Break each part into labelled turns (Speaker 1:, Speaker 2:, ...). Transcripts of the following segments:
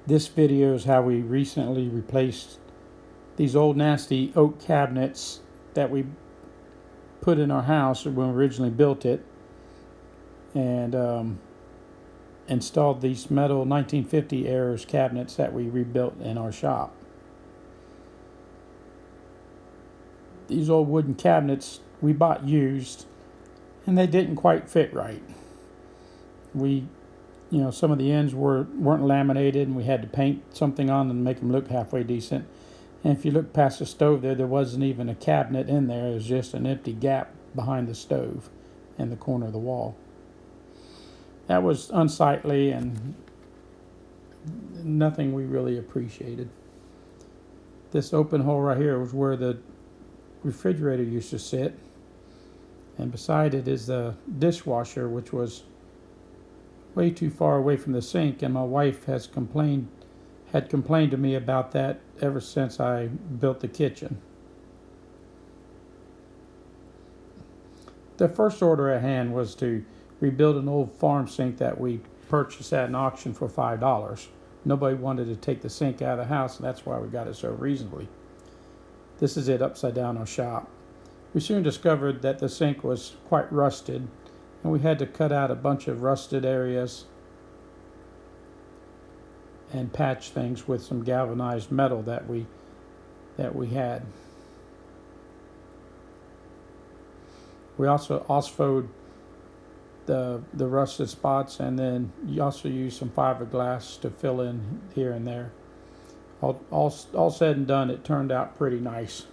Speaker 1: This video is how we recently replaced these old nasty oak cabinets that we put in our house when we originally built it, and installed these metal 1950 era cabinets that we rebuilt in our shop. These old wooden cabinets we bought used, and they didn't quite fit right. Some of the ends weren't laminated, and we had to paint something on them to make them look halfway decent. And if you look past the stove there wasn't even a cabinet in there. It was just an empty gap behind the stove in the corner of the wall. That was unsightly and nothing we really appreciated. This open hole right here was where the refrigerator used to sit, and beside it is the dishwasher, which was way too far away from the sink, and my wife had complained to me about that ever since I built the kitchen. The first order at hand was to rebuild an old farm sink that we purchased at an auction for $5. Nobody wanted to take the sink out of the house, and that's why we got it so reasonably. This is it upside down in our shop. We soon discovered that the sink was quite rusted, and we had to cut out a bunch of rusted areas and patch things with some galvanized metal that we had. We also osfoed the rusted spots, and then you also use some fiberglass to fill in here and there. All said and done, it turned out pretty nice.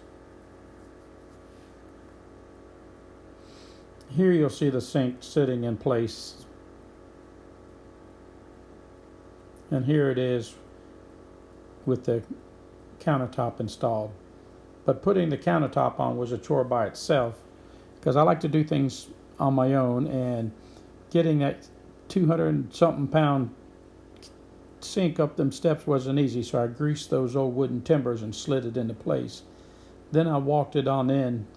Speaker 1: Here you'll see the sink sitting in place, and here it is with the countertop installed. But putting the countertop on was a chore by itself, because I like to do things on my own, and getting that 200-something pound sink up them steps wasn't easy, so I greased those old wooden timbers and slid it into place. Then I walked it on in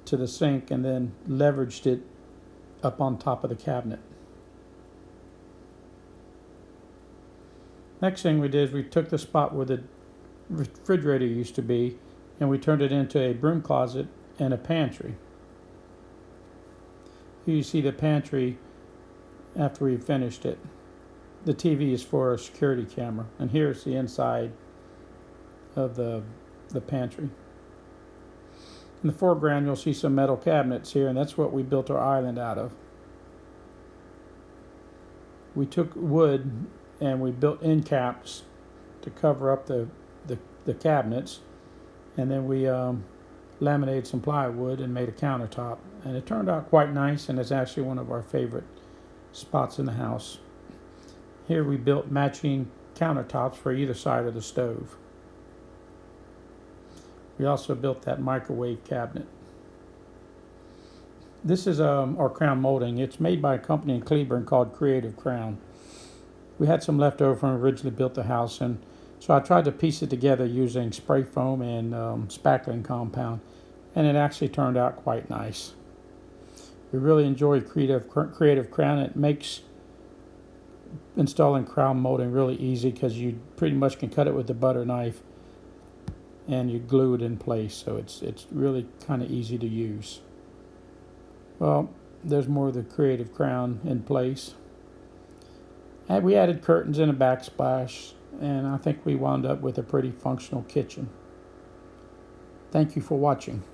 Speaker 1: to the sink and then leveraged it up on top of the cabinet. Next thing we did is we took the spot where the refrigerator used to be, and we turned it into a broom closet and a pantry. Here you see the pantry after we finished it. The TV is for a security camera, and here's the inside of the pantry. In the foreground, you'll see some metal cabinets here, and that's what we built our island out of. We took wood and we built end caps to cover up the cabinets, and then we laminated some plywood and made a countertop, and it turned out quite nice, and it's actually one of our favorite spots in the house. Here we built matching countertops for either side of the stove. We also built that microwave cabinet. This is our crown molding. It's made by a company in Cleveland called Creative Crown. We had some left over from when we originally built the house, and so I tried to piece it together using spray foam and spackling compound, and it actually turned out quite nice. We really enjoyed Creative Crown. It makes installing crown molding really easy, because you pretty much can cut it with the butter knife and you glue it in place, so it's really kind of easy to use. Well, there's more of the Creative Crown in place, and we added curtains and a backsplash, and I think we wound up with a pretty functional kitchen. Thank you for watching.